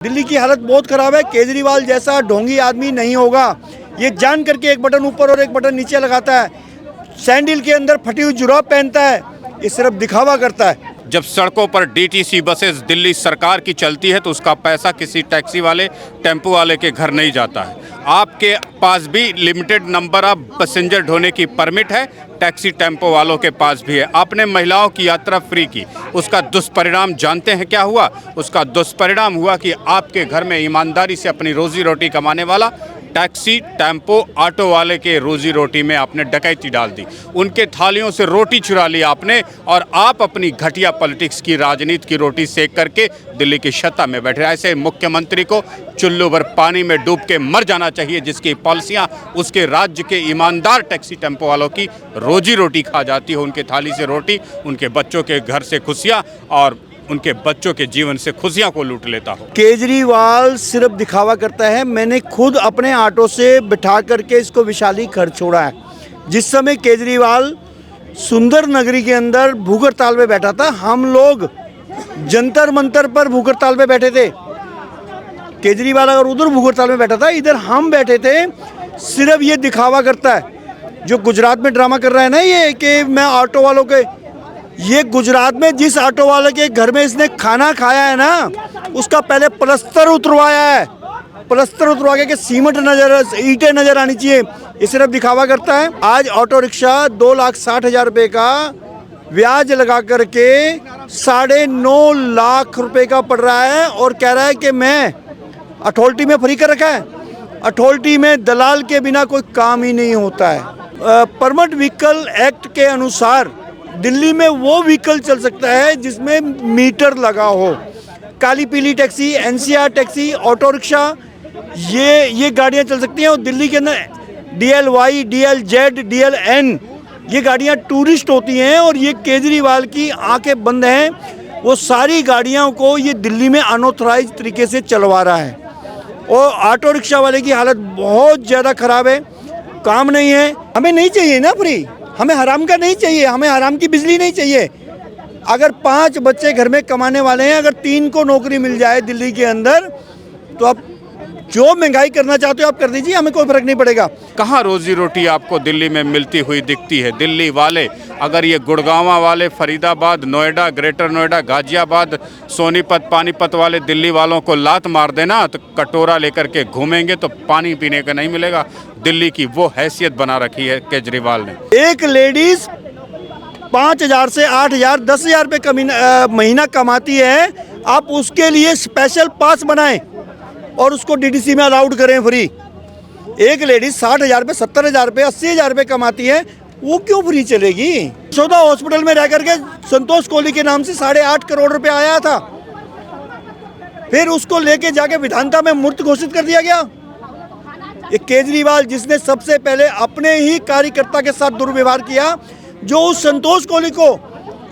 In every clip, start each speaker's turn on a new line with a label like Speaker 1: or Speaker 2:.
Speaker 1: दिल्ली की हालत बहुत खराब है। केजरीवाल जैसा ढोंगी आदमी नहीं होगा। ये जान करके एक बटन ऊपर और एक बटन नीचे लगाता है, सैंडल के अंदर फटी हुई जुराब पहनता है, ये सिर्फ दिखावा करता है।
Speaker 2: जब सड़कों पर डीटीसी बसेस दिल्ली सरकार की चलती है तो उसका पैसा किसी टैक्सी वाले टेम्पो वाले के घर नहीं जाता है। आपके पास भी लिमिटेड नंबर ऑफ पैसेंजर ढोने की परमिट है, टैक्सी टेम्पो वालों के पास भी है। आपने महिलाओं की यात्रा फ्री की, उसका दुष्परिणाम जानते हैं क्या हुआ? उसका दुष्परिणाम हुआ कि आपके घर में ईमानदारी से अपनी रोजी रोटी कमाने वाला टैक्सी टेम्पो ऑटो वाले के रोजी रोटी में आपने डकैती डाल दी, उनके थालियों से रोटी चुरा ली आपने, और आप अपनी घटिया पॉलिटिक्स की राजनीति की रोटी सेक करके दिल्ली की सत्ता में बैठे। ऐसे मुख्यमंत्री को चुल्लू भर पानी में डूब के मर जाना चाहिए, जिसकी पॉलिसियां उसके राज्य के ईमानदार टैक्सी टेम्पो वालों की रोजी रोटी खा जाती हो, उनके थाली से रोटी, उनके बच्चों के घर से खुशियाँ और उनके बच्चों के जीवन से खुशियां को लूट लेता हो।
Speaker 1: केजरीवाल सिर्फ दिखावा करता है। मैंने खुद अपने ऑटो से बिठा करके इसको विशाली घर छोड़ा है। जिस समय केजरीवाल सुंदर नगरी के अंदर भूख हड़ताल पे बैठा था, हम लोग जंतर मंतर पर भूख हड़ताल पे बैठे थे। केजरीवाल अगर उधर भूख हड़ताल में बैठा था, इधर हम बैठे थे। सिर्फ ये दिखावा करता है। जो गुजरात में ड्रामा कर रहा है ना ये कि मैं ऑटो वालों के, ये गुजरात में जिस ऑटो वाले के घर में इसने खाना खाया है ना, उसका पहले प्लस्तर उतरवाया है। प्लस्तर उतरवा के सीमेंट नजर, ईंटें नजर आनी चाहिए। ये सिर्फ दिखावा करता है। आज ऑटो रिक्शा 2,60,000 रुपये का ब्याज लगा करके 9.5 लाख रुपए का पड़ रहा है, और कह रहा है कि मैं अथॉरिटी में फ्री कर रखा है। अथॉरिटी में दलाल के बिना कोई काम ही नहीं होता है। परमिट व्हीकल एक्ट के अनुसार दिल्ली में वो व्हीकल चल सकता है जिसमें मीटर लगा हो। काली पीली taxi, NCR taxi, auto rickshaw, ये गाड़ियां चल सकती हैं। और दिल्ली के अंदर DLY, DLZ, DLN ये गाड़ियां टूरिस्ट होती हैं, और ये केजरीवाल की आंखें बंद हैं। वो सारी गाड़ियों को ये दिल्ली में अनऑथराइज तरीके से चलवा रहा है। और ऑटो रिक्शा वाले की हालत बहुत ज़्यादा ख़राब है, काम नहीं है। हमें नहीं चाहिए ना फ्री, हमें हराम का नहीं चाहिए, हमें हराम की बिजली नहीं चाहिए। अगर 5 बच्चे घर में कमाने वाले हैं, अगर 3 को नौकरी मिल जाए दिल्ली के अंदर, तो आप जो महंगाई करना चाहते हो आप कर दीजिए, हमें कोई फर्क नहीं पड़ेगा।
Speaker 2: कहाँ रोजी रोटी आपको दिल्ली में मिलती हुई दिखती है? दिल्ली वाले अगर ये गुड़गांवा वाले, फरीदाबाद, नोएडा, ग्रेटर नोएडा, गाजियाबाद, सोनीपत, पानीपत वाले दिल्ली वालों को लात मार देना तो कटोरा लेकर के घूमेंगे तो पानी पीने का नहीं मिलेगा। दिल्ली की वो हैसियत बना रखी है केजरीवाल ने।
Speaker 1: एक लेडीज 5,000 से 8,000, 10,000 रुपये महीना कमाती है, आप उसके लिए स्पेशल पास बनाएं और उसको डीटीसी में अलाउड करें फ्री। एक लेडीज 60,000 रुपये, 70,000 रुपये, 80,000 रुपये कमाती है, वो क्यों फ्री चलेगी? यशोदा हॉस्पिटल में रह करके संतोष कोहली के नाम से 8.5 करोड़ रुपए आया था, फिर उसको लेके जाके विधानसभा में मूर्त घोषित कर दिया गया। ये केजरीवाल जिसने सबसे पहले अपने ही कार्यकर्ता के साथ दुर्व्यवहार किया, जो उस संतोष कोहली को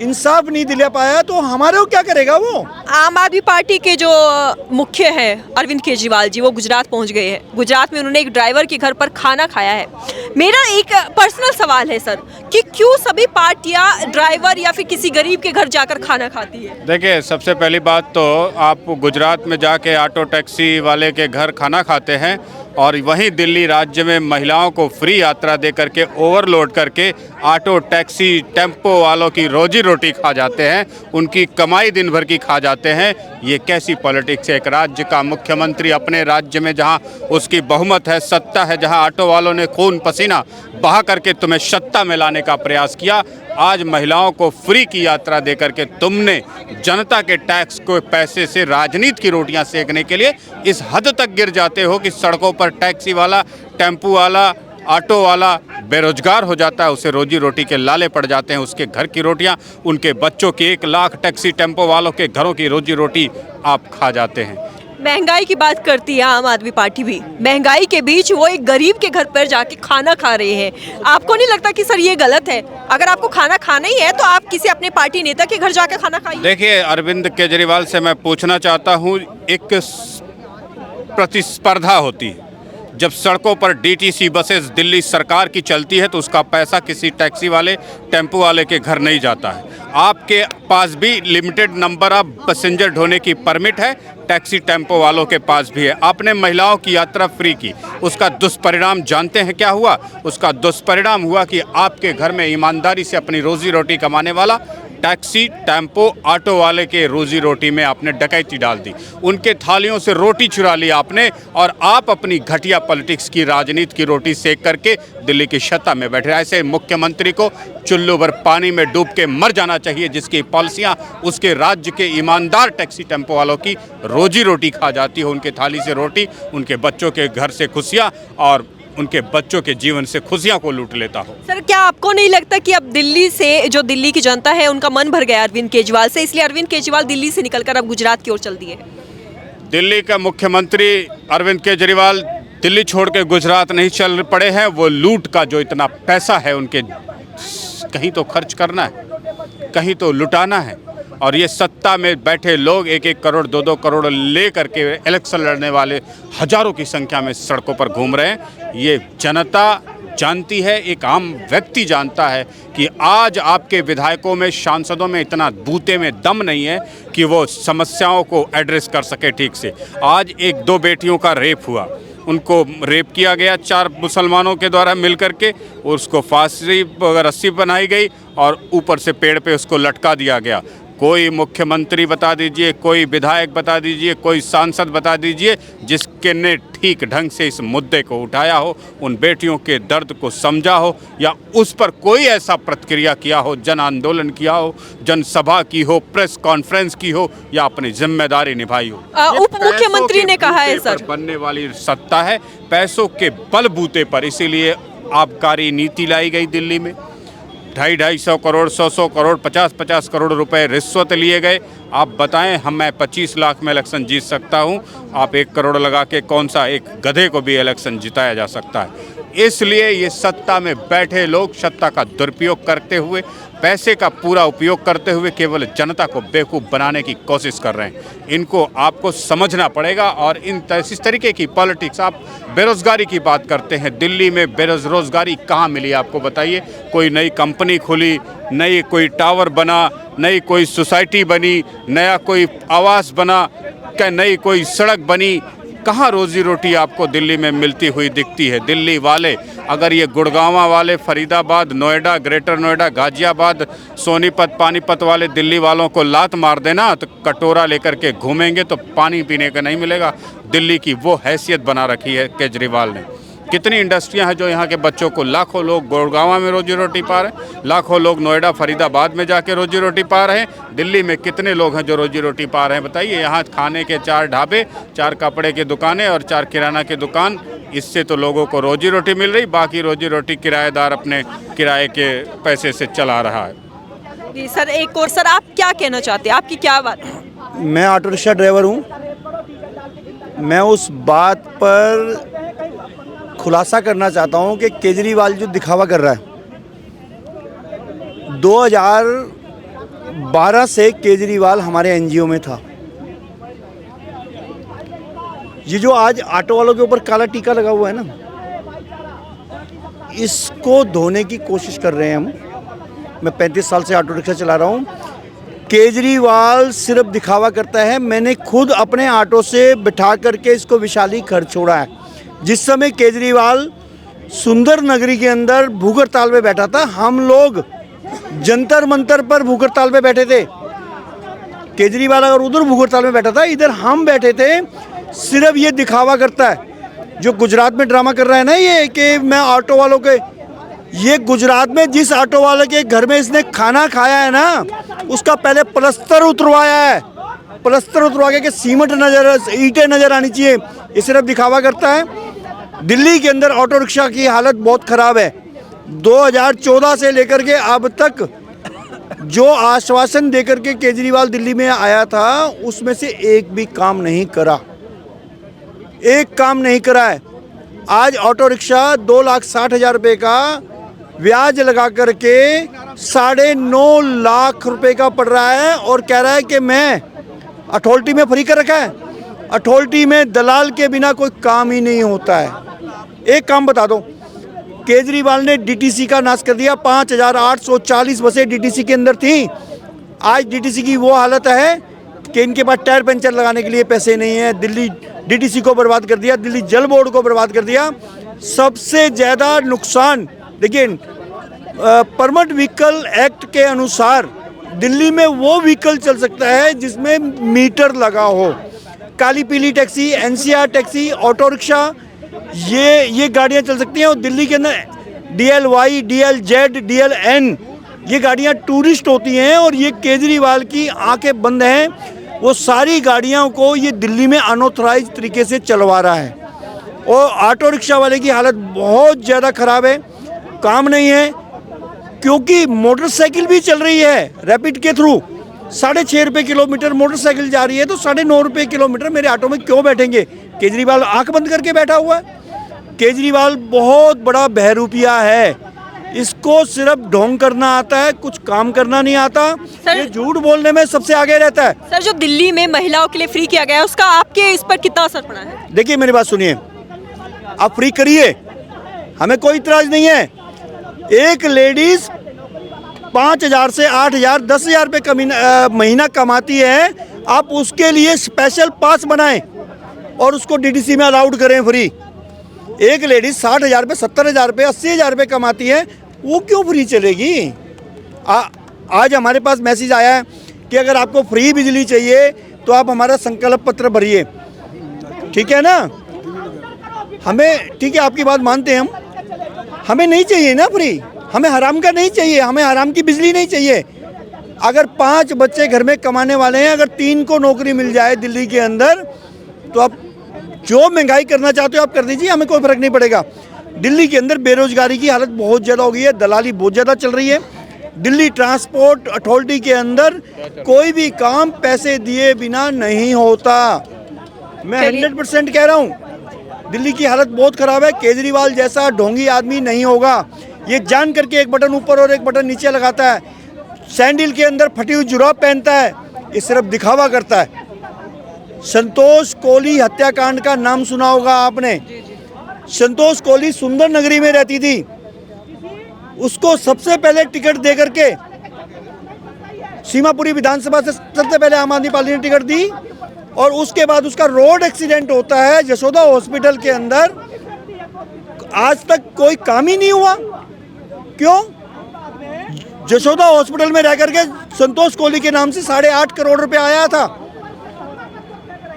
Speaker 1: इंसाफ नहीं दिला पाया, तो हमारे को क्या करेगा वो?
Speaker 3: आम आदमी पार्टी के जो मुख्य हैं अरविंद केजरीवाल जी, वो गुजरात पहुंच गए हैं। गुजरात में उन्होंने एक ड्राइवर के घर पर खाना खाया है। मेरा एक पर्सनल सवाल है सर, कि क्यों सभी पार्टियां ड्राइवर या फिर किसी गरीब के घर जाकर खाना खाती है?
Speaker 2: देखिए, सबसे पहली बात तो आप गुजरात में जाके ऑटो टैक्सी वाले के घर खाना खाते हैं, और वहीं दिल्ली राज्य में महिलाओं को फ्री यात्रा दे करके ओवरलोड करके ऑटो टैक्सी टेम्पो वालों की रोजी रोटी खा जाते हैं, उनकी कमाई दिन भर की खा जाते हैं। ये कैसी पॉलिटिक्स है? एक राज्य का मुख्यमंत्री अपने राज्य में जहां उसकी बहुमत है, सत्ता है, जहां ऑटो वालों ने खून पसीना बहा करके तुम्हें सत्ता में लाने का प्रयास किया, आज महिलाओं को फ्री की यात्रा दे करके तुमने जनता के टैक्स को पैसे से राजनीति की रोटियां सेकने के लिए इस हद तक गिर जाते हो कि सड़कों पर टैक्सी वाला, टेम्पू वाला, ऑटो वाला बेरोजगार हो जाता है, उसे रोजी रोटी के लाले पड़ जाते हैं। उसके घर की रोटियां, उनके बच्चों की 1 लाख टैक्सी टेम्पो वालों के घरों की रोजी रोटी आप खा जाते हैं।
Speaker 3: महंगाई की बात करती है आम आदमी पार्टी भी। महंगाई के बीच वो एक गरीब के घर पर जाके खाना खा रहे हैं। आपको नहीं लगता कि सर ये गलत है? अगर आपको खाना खाना ही है तो आप किसी अपने पार्टी नेता के घर जाके खाना खाइए।
Speaker 2: देखिए, अरविंद केजरीवाल से मैं पूछना चाहता हूँ, एक प्रतिस्पर्धा होती है। जब सड़कों पर डीटीसी बसेस दिल्ली सरकार की चलती है तो उसका पैसा किसी टैक्सी वाले टेम्पो वाले के घर नहीं जाता है। आपके पास भी लिमिटेड नंबर ऑफ पैसेंजर ढोने की परमिट है, टैक्सी टेम्पो वालों के पास भी है। आपने महिलाओं की यात्रा फ्री की, उसका दुष्परिणाम जानते हैं क्या हुआ? उसका दुष्परिणाम हुआ कि आपके घर में ईमानदारी से अपनी रोजी रोटी कमाने वाला टैक्सी टेम्पो ऑटो वाले के रोजी रोटी में आपने डकैती डाल दी, उनके थालियों से रोटी चुरा ली आपने, और आप अपनी घटिया पॉलिटिक्स की राजनीति की रोटी सेक करके दिल्ली की सत्ता में बैठे। ऐसे मुख्यमंत्री को चुल्लू भर पानी में डूब के मर जाना चाहिए, जिसकी पॉलिसियां उसके राज्य के ईमानदार टैक्सी टेम्पो वालों की रोजी रोटी खा जाती हो, उनके थाली से रोटी, उनके बच्चों के घर से खुशियाँ और उनके बच्चों के जीवन से खुशियां को लूट लेता हो।
Speaker 3: सर, क्या आपको नहीं लगता कि अब दिल्ली से जो दिल्ली की जनता है उनका मन भर गया अरविंद केजरीवाल से, इसलिए अरविंद केजरीवाल दिल्ली से निकलकर अब गुजरात की ओर चल दिए?
Speaker 2: दिल्ली का मुख्यमंत्री अरविंद केजरीवाल दिल्ली छोड़ के गुजरात नहीं चल पड़े हैं। वो लूट का जो इतना पैसा है उनके, कहीं तो खर्च करना है, कहीं तो लुटाना है, और ये सत्ता में बैठे लोग 1-1 करोड़ 2-2 करोड़ ले करके इलेक्शन लड़ने वाले हजारों की संख्या में सड़कों पर घूम रहे हैं। ये जनता जानती है, एक आम व्यक्ति जानता है कि आज आपके विधायकों में, सांसदों में इतना बूते में दम नहीं है कि वो समस्याओं को एड्रेस कर सके ठीक से। आज 1-2 बेटियों का रेप हुआ, उनको रेप किया गया 4 मुसलमानों के द्वारा मिल करके, उसको फांसी रस्सी बनाई गई और ऊपर से पेड़ पे उसको लटका दिया गया। कोई मुख्यमंत्री बता दीजिए, कोई विधायक बता दीजिए, कोई सांसद बता दीजिए जिसके ने ठीक ढंग से इस मुद्दे को उठाया हो, उन बेटियों के दर्द को समझा हो, या उस पर कोई ऐसा प्रतिक्रिया किया हो, जन आंदोलन किया हो, जनसभा की हो, प्रेस कॉन्फ्रेंस की हो, या अपनी जिम्मेदारी निभाई हो।
Speaker 3: उप मुख्यमंत्री ने कहा है सर,
Speaker 2: बनने वाली सत्ता है पैसों के बलबूते पर, इसीलिए आबकारी नीति लाई गई दिल्ली में। 250 करोड़, 100 करोड़, 50 करोड़ रुपए रिश्वत लिए गए। आप बताएं, मैं 25 लाख में इलेक्शन जीत सकता हूं, आप 1 करोड़ लगा के कौन सा एक गधे को भी इलेक्शन जिताया जा सकता है? इसलिए ये सत्ता में बैठे लोग सत्ता का दुरुपयोग करते हुए, पैसे का पूरा उपयोग करते हुए केवल जनता को बेवकूफ़ बनाने की कोशिश कर रहे हैं। इनको आपको समझना पड़ेगा। और इस तरीके की पॉलिटिक्स, आप बेरोज़गारी की बात करते हैं, दिल्ली में बेरोज़गारी कहाँ मिली आपको बताइए? कोई नई कंपनी खुली, नई कोई टावर बना, नई कोई सोसाइटी बनी, नया कोई आवास बना, क्या नई कोई सड़क बनी? कहाँ रोजी रोटी आपको दिल्ली में मिलती हुई दिखती है? दिल्ली वाले अगर ये गुड़गांवा वाले, फरीदाबाद, नोएडा, ग्रेटर नोएडा, गाजियाबाद, सोनीपत, पानीपत वाले दिल्ली वालों को लात मार देना तो कटोरा लेकर के घूमेंगे तो पानी पीने का नहीं मिलेगा। दिल्ली की वो हैसियत बना रखी है केजरीवाल ने। कितनी इंडस्ट्रियां हैं जो यहाँ के बच्चों को, लाखों लोग गुड़गांवा में रोजी रोटी पा रहे हैं, लाखों लोग नोएडा, फरीदाबाद में जाके रोजी रोटी पा रहे हैं। दिल्ली में कितने लोग हैं जो रोजी रोटी पा रहे हैं बताइए? यहाँ खाने के 4 ढाबे, 4 कपड़े की दुकानें और 4 किराना की दुकान, इससे तो लोगों को रोजी रोटी मिल रही, बाकी रोजी रोटी किराएदार अपने किराए के पैसे से चला रहा है।
Speaker 3: जी सर, एक और सर, आप क्या कहना चाहते हैं, आपकी क्या बात?
Speaker 1: मैं ऑटो रिक्शा ड्राइवर हूँ। मैं उस बात पर खुलासा करना चाहता हूँ कि केजरीवाल जो दिखावा कर रहा है, 2012 से केजरीवाल हमारे एनजीओ में था। ये जो आज ऑटो वालों के ऊपर काला टीका लगा हुआ है ना, इसको धोने की कोशिश कर रहे हैं हम। मैं 35 साल से ऑटो रिक्शा चला रहा हूँ। केजरीवाल सिर्फ दिखावा करता है। मैंने खुद अपने ऑटो से बिठा करके इसको विशाली घर छोड़ा है। जिस समय केजरीवाल सुंदर नगरी के अंदर भूख हड़ताल पे बैठा था, हम लोग जंतर मंतर पर भूख हड़ताल पे बैठे थे। केजरीवाल अगर उधर भूख हड़ताल में बैठा था, इधर हम बैठे थे। सिर्फ ये दिखावा करता है। जो गुजरात में ड्रामा कर रहा है ना ये, कि मैं ऑटो वालों के, ये गुजरात में जिस ऑटो वाले के घर में इसने खाना खाया है ना, उसका पहले प्लस्तर उतरवाया है। प्लस्तर उतरवा के सीमेंट नजर, ईंटें नजर आनी चाहिए। ये सिर्फ दिखावा करता है। दिल्ली के अंदर ऑटो रिक्शा की हालत बहुत ख़राब है। 2014 से लेकर के अब तक जो आश्वासन देकर के केजरीवाल दिल्ली में आया था, उसमें से एक भी काम नहीं करा, एक काम नहीं करा है। आज ऑटो रिक्शा 2,60,000 रुपये का ब्याज लगा करके 9.5 लाख रुपए का पड़ रहा है, और कह रहा है कि मैं अथॉरिटी में फ्री कर रखा है। अथॉरिटी में दलाल के बिना कोई काम ही नहीं होता है। एक काम बता दो, केजरीवाल ने डीटीसी का नाश कर दिया। 5,840 बसें डीटीसी के अंदर थी। आज डीटीसी की वो हालत है कि इनके पास टायर पंचर लगाने के लिए पैसे नहीं है। दिल्ली डीटीसी को बर्बाद कर दिया, दिल्ली जल बोर्ड को बर्बाद कर दिया। सबसे ज़्यादा नुकसान देखिए, परमिट व्हीकल एक्ट के अनुसार दिल्ली में वो व्हीकल चल सकता है जिसमें मीटर लगा हो। काली पीली taxi, NCR taxi, auto rickshaw, ये गाड़ियाँ चल सकती हैं। और दिल्ली के अंदर DLY, DLZ, DLN ये गाड़ियाँ टूरिस्ट होती हैं। और ये केजरीवाल की आंखें बंद हैं, वो सारी गाड़ियों को ये दिल्ली में अनऑथराइज तरीके से चलवा रहा है। और ऑटो रिक्शा वाले की हालत बहुत ज़्यादा ख़राब है, काम नहीं है, क्योंकि मोटरसाइकिल भी चल रही है रैपिड के थ्रू। 6.5 रुपये किलोमीटर मोटरसाइकिल जा रही है, तो 9.5 रुपये किलोमीटर मेरे ऑटो में क्यों बैठेंगे? केजरीवाल आंख बंद करके बैठा हुआ है। केजरीवाल बहुत बड़ा बहरूपिया है, इसको सिर्फ ढोंग करना आता है, कुछ काम करना नहीं आता। ये झूठ बोलने में सबसे आगे रहता है।
Speaker 3: सर, जो दिल्ली में महिलाओं के लिए फ्री किया गया है, उसका आपके इस पर कितना असर पड़ा है?
Speaker 1: देखिए मेरी बात सुनिए, आप फ्री करिए, हमें कोई इतराज नहीं है। एक लेडीज 5,000 से 8,000 10,000 रुपये महीना कमाती है, आप उसके लिए स्पेशल पास बनाएं और उसको डीटीसी में अलाउड करें फ्री। एक लेडीज 60,000 रुपये, 70,000 रुपये, 80,000 रुपये कमाती है, वो क्यों फ्री चलेगी? आज हमारे पास मैसेज आया है कि अगर आपको फ्री बिजली चाहिए तो आप हमारा संकल्प पत्र भरिए, ठीक है ना? हमें ठीक है, आपकी बात मानते हैं हम, हमें नहीं चाहिए ना फ्री, हमें हराम का नहीं चाहिए, हमें हराम की बिजली नहीं चाहिए। अगर 5 बच्चे घर में कमाने वाले हैं, अगर 3 को नौकरी मिल जाए दिल्ली के अंदर, तो आप जो महंगाई करना चाहते हो आप कर दीजिए, हमें कोई फ़र्क नहीं पड़ेगा। दिल्ली के अंदर बेरोजगारी की हालत बहुत ज़्यादा हो गई है, दलाली बहुत ज़्यादा चल रही है। दिल्ली ट्रांसपोर्ट अथॉरिटी के अंदर कोई भी काम पैसे दिए बिना नहीं होता। मैं 100% कह रहा हूँ, दिल्ली की हालत बहुत ख़राब है। केजरीवाल जैसा ढोंगी आदमी नहीं होगा। ये जान करके एक बटन ऊपर और एक बटन नीचे लगाता है, सैंडल के अंदर फटी हुई जुराब पहनता है, ये सिर्फ दिखावा करता है। संतोष कोहली हत्याकांड का नाम सुना होगा आपने। संतोष कोहली सुंदर नगरी में रहती थी, उसको सबसे पहले टिकट दे करके सीमापुरी विधानसभा से सबसे पहले आम आदमी पार्टी ने टिकट दी, और उसके बाद उसका रोड एक्सीडेंट होता है यशोदा हॉस्पिटल के अंदर। आज तक कोई काम ही नहीं हुआ, क्यों? यशोदा हॉस्पिटल में रह करके संतोष कोहली के नाम से 8.5 करोड़ रुपए आया था,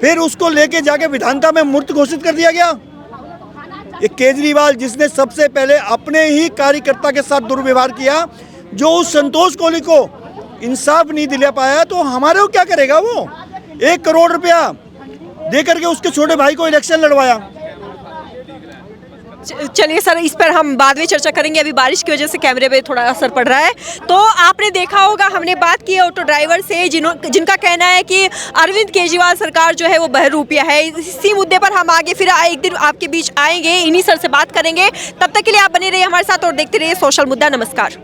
Speaker 1: फिर उसको लेके जाके विधानसभा में मूर्त घोषित कर दिया गया। ये केजरीवाल जिसने सबसे पहले अपने ही कार्यकर्ता के साथ दुर्व्यवहार किया, जो उस संतोष कोहली को इंसाफ नहीं दिला पाया, तो हमारे को क्या करेगा वो? 1 करोड़ रुपया दे करके उसके छोटे भाई को इलेक्शन लड़वाया।
Speaker 3: चलिए सर, इस पर हम बाद में चर्चा करेंगे, अभी बारिश की वजह से कैमरे पे थोड़ा असर पड़ रहा है। तो आपने देखा होगा, हमने बात की है ऑटो ड्राइवर से जिनका कहना है कि अरविंद केजरीवाल सरकार जो है वो बहरूपिया है। इसी मुद्दे पर हम आगे फिर एक दिन आपके बीच आएंगे, इन्हीं सर से बात करेंगे। तब तक के लिए आप बने रहिए हमारे साथ और देखते रहिए सोशल मुद्दा। नमस्कार।